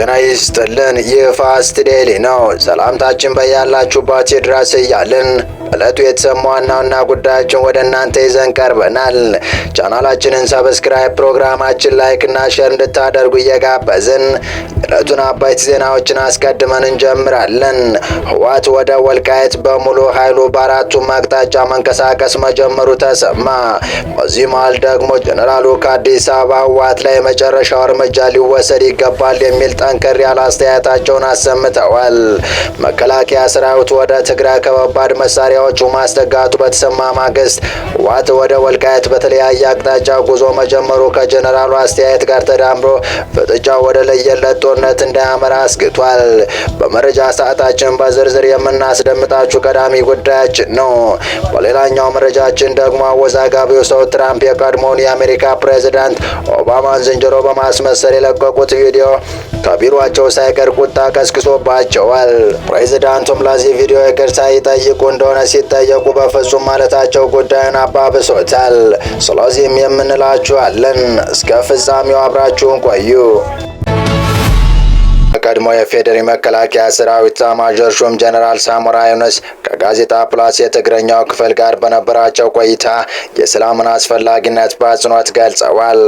ጤና ይስጥልን። ይህ ፋስት ዴይሊ ነው። ሰላምታችን በያላችሁበት ይድረስ እያልን ዕለቱ የተሰሙ ዋና ዋና ጉዳዮችን ወደ እናንተ ይዘን ቀርበናል። ቻናላችንን ሰብስክራይብ፣ ፕሮግራማችን ላይክ እና ሼር እንድታደርጉ እየጋበዝን የዕለቱን አበይት ዜናዎችን አስቀድመን እንጀምራለን። ህወሓት ወደ ወልቃይት በሙሉ ኃይሉ በአራቱም አቅጣጫ መንቀሳቀስ መጀመሩ ተሰማ። በዚህ መሃል ደግሞ ጀነራሉ ከአዲስ አበባ ህወሓት ላይ የመጨረሻው እርምጃ ሊወሰድ ይገባል የሚል ጠንከር ያለ አስተያየታቸውን አሰምተዋል። መከላከያ ሰራዊት ወደ ትግራይ ከባድ መሳሪያዎቹ ማስጠጋቱ በተሰማ ማግስት ህወሓት ወደ ወልቃይት በተለያየ አቅጣጫ ጉዞ መጀመሩ ከጀነራሉ አስተያየት ጋር ተዳምሮ ፍጥጫው ወደ ለየለት ጦርነት እንዳያመራ አስግቷል። በመረጃ ሰዓታችን በዝርዝር የምናስደምጣችሁ ቀዳሚ ጉዳያችን ነው። በሌላኛው መረጃችን ደግሞ አወዛጋቢው ሰው ትራምፕ የቀድሞውን የአሜሪካ ፕሬዝዳንት ኦባማን ዝንጀሮ በማስመሰል የለቀቁት ቪዲዮ ከቢሮአቸው ሳይቀር ቁጣ ቀስቅሶባቸዋል። ፕሬዝዳንቱም ለዚህ ቪዲዮ ይቅርታ ይጠይቁ እንደሆነ ሲጠየቁ በፍጹም ማለታቸው ጉዳዩን አባብሶታል። ስለዚህም የምንላችኋለን። እስከ ፍጻሜው አብራችሁን ቆዩ። ቀድሞ የፌዴራል መከላከያ ሰራዊት ኤታማዦር ሹም ጀነራል ሳሞራ ዩኑስ ከጋዜጣ ፕላስ የትግረኛው ክፍል ጋር በነበራቸው ቆይታ የሰላምን አስፈላጊነት በአጽንኦት ገልጸዋል።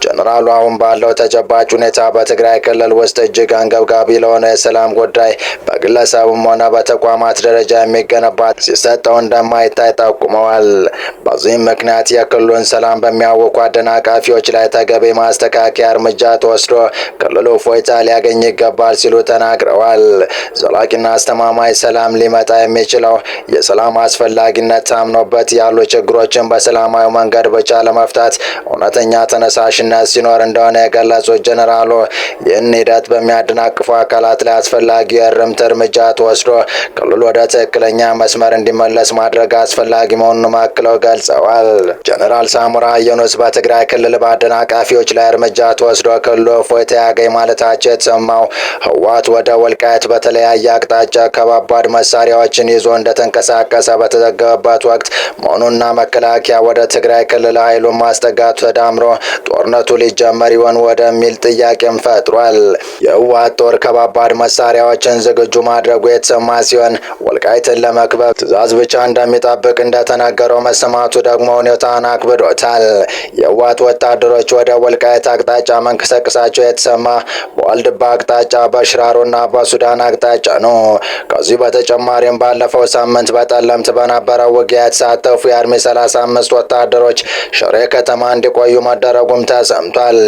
ጀነራሉ አሁን ባለው ተጨባጭ ሁኔታ በትግራይ ክልል ውስጥ እጅግ አንገብጋቢ ለሆነ የሰላም ጉዳይ በግለሰብም ሆነ በተቋማት ደረጃ የሚገነባ ሲሰጠው እንደማይታይ ጠቁመዋል። በዚህም ምክንያት የክልሉን ሰላም በሚያውኩ አደናቃፊዎች ላይ ተገቢ ማስተካከያ እርምጃ ተወስዶ ክልሉ እፎይታ ሊያገኝ ይገባል ሲሉ ተናግረዋል። ዘላቂና አስተማማኝ ሰላም ሊመጣ የሚችለው የሰላም አስፈላጊነት ታምኖበት ያሉ ችግሮችን በሰላማዊ መንገድ ብቻ ለመፍታት እውነተኛ ተነሳሽነት ሲኖር እንደሆነ የገለጹት ጀነራሉ ይህን ሂደት በሚያደናቅፉ አካላት ላይ አስፈላጊ የእርምት እርምጃ ተወስዶ ክልሉ ወደ ትክክለኛ መስመር እንዲመለስ ማድረግ አስፈላጊ መሆኑን አክለው ገልጸዋል። ጀነራል ሳሞራ ዩኑስ በትግራይ ክልል በአደናቃፊዎች ላይ እርምጃ ተወስዶ ክልሉ እፎይታ ያገኝ ማለታቸው የተሰማው ህወሓት ወደ ወልቃይት በተለያየ አቅጣጫ ከባባድ መሳሪያዎችን ይዞ እንደተንቀሳቀሰ በተዘገበበት ወቅት መሆኑና መከላከያ ወደ ትግራይ ክልል ኃይሉን ማስጠጋቱ ተዳምሮ ጦርነቱ ሊጀመር ይሆን ወደሚል ጥያቄም ፈጥሯል። የህወሓት ጦር ከባባድ መሳሪያዎችን ዝግጁ ማድረጉ የተሰማ ሲሆን ወልቃይትን ለመክበብ ትዕዛዝ ብቻ እንደሚጠብቅ እንደተነገረው መሰማቱ ደግሞ ሁኔታውን አክብዶታል። የህወሓት ወታደሮች ወደ ወልቃይት አቅጣጫ መንቀሳቀሳቸው የተሰማ በዋልድባ አቅጣጫ በሽራሮና በሱዳን አቅጣጫ ነው። ከዚህ በተጨማሪም ባለፈው ሳምንት በጠለምት በነበረው ውጊያ የተሳተፉ የአርሚ 35 ወታደሮች ሽሬ ከተማ እንዲቆዩ መደረጉም ተሰምቷል።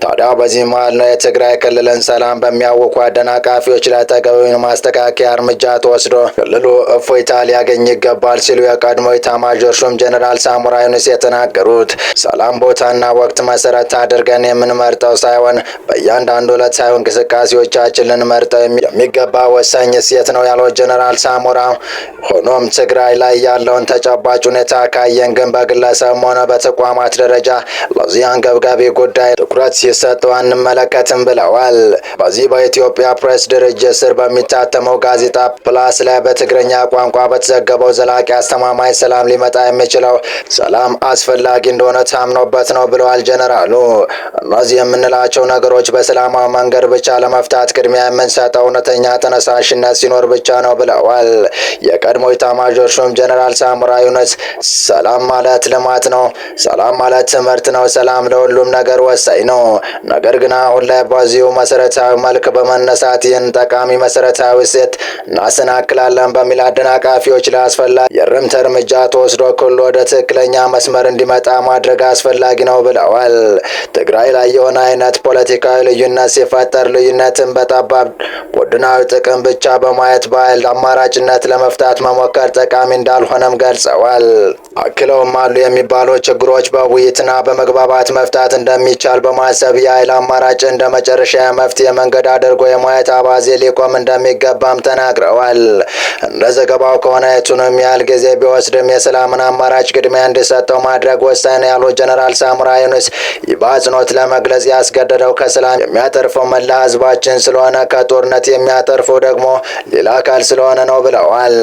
ታዲያ በዚህ መሃል ነው የትግራይ ክልልን ሰላም በሚያውኩ አደናቃፊዎች ላይ ተገቢውን ማስተካከያ እርምጃ ተወስዶ ክልሉ እፎይታ ሊያገኝ ይገባል ሲሉ የቀድሞ ኤታማዦር ሹም ጀነራል ሳሞራ ዩኑስ የተናገሩት። ሰላም ቦታና ወቅት መሰረት አድርገን የምንመርጠው ሳይሆን በእያንዳንዱ ዕለት ሳይሆን እንቅስቃሴዎቻችን ልንመርጠው የሚገባ ወሳኝ እሴት ነው ያለው ጀነራል ሳሞራ፣ ሆኖም ትግራይ ላይ ያለውን ተጨባጭ ሁኔታ ካየን ግን በግለሰብም ሆነ በተቋማት ደረጃ ለዚህ አንገብጋቢ ጉዳይ ትኩረት ሲሰጠው አንመለከትም ብለዋል። በዚህ በኢትዮጵያ ፕሬስ ድርጅት ስር በሚታተመው ጋዜጣ ፕላስ ላይ በትግረኛ ቋንቋ በተዘገበው ዘላቂ አስተማማኝ ሰላም ሊመጣ የሚችለው ሰላም አስፈላጊ እንደሆነ ታምኖበት ነው ብለዋል ጀነራሉ። እነዚህ የምንላቸው ነገሮች በሰላማዊ መንገድ ብቻ ለመፍታት ቅድሚያ የምንሰጠው እውነተኛ ተነሳሽነት ሲኖር ብቻ ነው ብለዋል። የቀድሞ ኤታማዦር ሹም ጀነራል ሳሞራ ዩኑስ ሰላም ማለት ልማት ነው፣ ሰላም ማለት ትምህርት ነው፣ ሰላም ለሁሉም ነገር ወሳኝ ነው። ነገር ግን አሁን ላይ በዚሁ መሰረታዊ መልክ በመነሳት ይህን ጠቃሚ መሰረታዊ እሴት እናሰናክላለን በሚል አደናቃፊዎች ላይ አስፈላጊ የእርምት እርምጃ ተወስዶ ክልሉ ወደ ትክክለኛ መስመር እንዲመጣ ማድረግ አስፈላጊ ነው ብለዋል። ትግራይ ላይ የሆነ አይነት ፖለቲካዊ ልዩነት ሲፈጠር ልዩነትን በጠባብ ቡድናዊ ጥቅም ብቻ በማየት በኃይል አማራጭነት ለመፍታት መሞከር ጠቃሚ እንዳልሆነም ገልጸዋል። አክለውም አሉ የሚባሉ ችግሮች በውይይትና በመግባባት መፍታት እንደሚቻል በማሰብ የኃይል አማራጭ እንደ መጨረሻ መፍትሄ መንገድ አድርጎ የማየት አባዜ ሊቆም እንደሚገባም ተናግረዋል። እንደ ዘገባው ከሆነ የቱንም ያህል ጊዜ ቢወስድም የሰላምን አማራጭ ቅድሚያ እንዲሰጠው ማድረግ ወሳኝ ነው ያሉት ጀነራል ሳሞራ ዩኑስ በአጽንኦት ለመግለጽ ያስገደደው ከሰላም የሚያተርፈው መላ ህዝባችን ስለሆነ ከጦርነት የሚያተርፈው ደግሞ ሌላ አካል ስለሆነ ነው ብለዋል።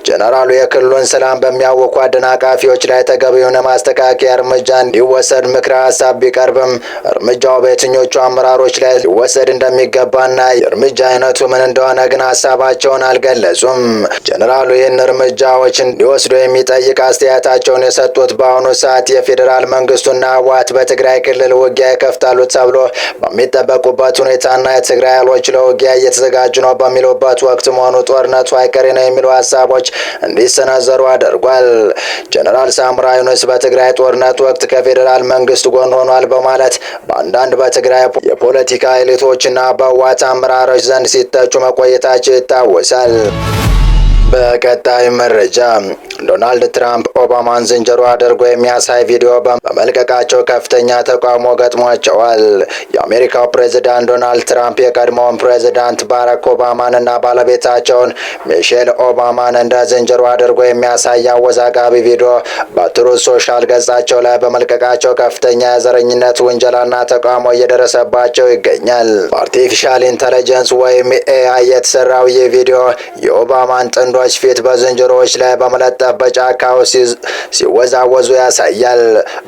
ጀነራሉ የክልሉን ሰላም በሚያውኩ አደናቃፊዎች ላይ ተገቢውን ማስተካከያ እርምጃ እንዲወሰድ ምክረ ሀሳብ ቢቀርብም እርምጃው በየትኞቹ አመራሮች ላይ ሊወሰድ እንደሚገባና የእርምጃ አይነቱ ምን እንደሆነ ግን ሀሳባቸውን አልገለጹም። ጀነራሉ ይህን እርምጃዎችን እንዲወስዱ የሚጠይቅ አስተያየታቸውን የሰጡት በአሁኑ ሰዓት የፌዴራል መንግስቱና ህወሓት በትግራይ ክልል ውጊያ ይከፍታሉ ተብሎ በሚጠበቁበት ሁኔታና የትግራይ ኃይሎች ለውጊያ እየተዘጋጁ ነው በሚሉበት ወቅት መሆኑ ጦርነቱ አይቀሬ ነው የሚሉ ሀሳቦች እንዲሰነዘሩ አድርጓል። ጀነራል ሳሞራ ዩኑስ በትግራይ ጦርነት ወቅት ከፌዴራል መንግስት ጎን ሆኗል በማለት በአንዳንድ በትግራይ የፖለቲካ ኤሊቶችና በህወሓት አመራሮች ዘንድ ሲተቹ መቆየታቸው ይታወሳል። በቀጣይ መረጃ ዶናልድ ትራምፕ ኦባማን ዝንጀሮ አድርጎ የሚያሳይ ቪዲዮ በመልቀቃቸው ከፍተኛ ተቃውሞ ገጥሟቸዋል። የአሜሪካው ፕሬዝዳንት ዶናልድ ትራምፕ የቀድሞውን ፕሬዝዳንት ባራክ ኦባማንና ባለቤታቸውን ሚሼል ኦባማን እንደ ዝንጀሮ አድርጎ የሚያሳይ አወዛጋቢ ቪዲዮ በትሩዝ ሶሻል ገጻቸው ላይ በመልቀቃቸው ከፍተኛ የዘረኝነት ውንጀላና ተቃውሞ እየደረሰባቸው ይገኛል። በአርቲፊሻል ኢንተለጀንስ ወይም ኤአይ የተሰራው ይህ ቪዲዮ የኦባማን ጥንዶች ፊት በዝንጀሮዎች ላይ በመለጠፍ በጫካ ውስጥ ሲወዛወዙ ያሳያል።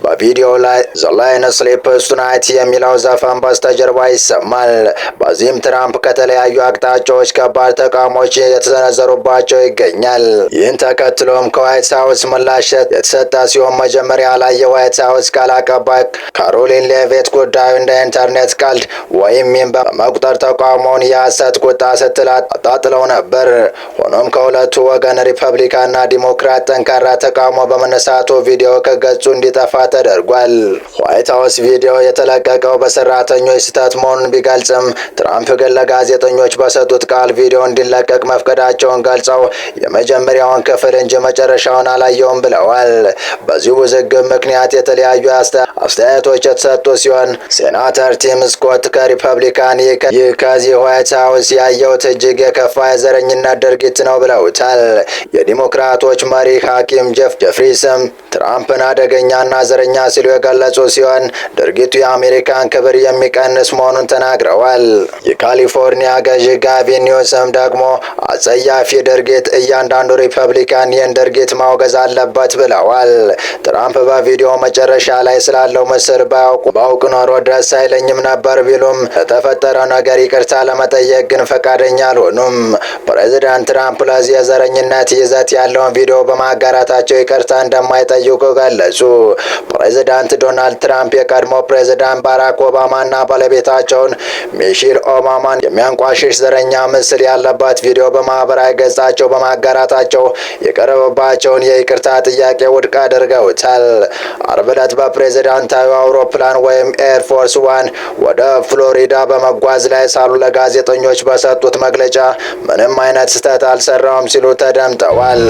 በቪዲዮው ላይ ዘ ላየን ስሊፕስ ቱናይት የሚለው ዘፈን በስተጀርባ ይሰማል። በዚህም ትራምፕ ከተለያዩ አቅጣጫዎች ከባድ ተቃውሞች የተሰነዘሩባቸው ይገኛል። ይህን ተከትሎም ከዋይት ሀውስ ምላሽ የተሰጠ ሲሆን መጀመሪያ ላይ የዋይት ሀውስ ቃል አቀባይ ካሮሊን ሌቪት ጉዳዩ እንደ ኢንተርኔት ቀልድ ወይም ሚም በመቁጠር ተቃውሞውን የሐሰት ቁጣ ስትል አጣጥለው ነበር። ሆኖም ከሁለቱ ወገን ሪፐብሊካንና ዲሞክራት ጠንካራ ተቃውሞ በመነሳቱ ቪዲዮ ከገጹ እንዲጠፋ ተደርጓል። ዋይት ሀውስ ቪዲዮ የተለቀቀው በሰራተኞች ስህተት መሆኑን ቢገልጽም ትራምፕ ግን ለጋዜጠኞች በሰጡት ቃል ቪዲዮ እንዲለቀቅ መፍቀዳቸውን ገልጸው የመጀመሪያውን ክፍል እንጂ መጨረሻውን አላየውም ብለዋል። በዚህ ውዝግብ ምክንያት የተለያዩ አስተያየቶች የተሰጡ ሲሆን ሴናተር ቲም ስኮት ከሪፐብሊካን ይህ ከዚህ ዋይት ሀውስ ያየሁት እጅግ የከፋ የዘረኝነት ድርጊት ነው ብለውታል። የዲሞክራቶች መሪ ሐኪም ጀፍሪስም ትራምፕን አደገኛና ዘረኛ ሲሉ የገለጹ ሲሆን ድርጊቱ የአሜሪካን ክብር የሚቀንስ መሆኑን ተናግረዋል። የካሊፎርኒያ ገዢ ጋቪን ኒውሰም ደግሞ አጸያፊ ድርጊት፣ እያንዳንዱ ሪፐብሊካን ይህን ድርጊት ማውገዝ አለበት ብለዋል። ትራምፕ በቪዲዮ መጨረሻ ላይ ስላለው ምስል ባውቅ ኖሮ ደስ አይለኝም ነበር ቢሉም ለተፈጠረው ነገር ይቅርታ ለመጠየቅ ግን ፈቃደኛ አልሆኑም። ፕሬዚዳንት ትራምፕ ለዚህ የዘረኝነት ይዘት ያለውን ቪዲዮ በማጋራታቸው ይቅርታ እንደማይጠይቁ ገለጹ። ፕሬዚዳንት ዶናልድ ትራምፕ የቀድሞ ፕሬዚዳንት ባራክ ኦባማና ባለቤታቸውን ሚሼል ኦባማን የሚያንቋሽሽ ዘረኛ ምስል ያለበት ቪዲዮ በማህበራዊ ገጻቸው በማጋራታቸው የቀረበባቸውን የይቅርታ ጥያቄ ውድቅ አድርገውታል። አርብ ዕለት በፕሬዚዳንታዊ አውሮፕላን ወይም ኤርፎርስ ዋን ወደ ፍሎሪዳ በመጓዝ ላይ ሳሉ ለጋዜጠኞች በሰጡት መግለጫ ምንም አይነት ስህተት አልሰራውም ሲሉ ተደምጠዋል።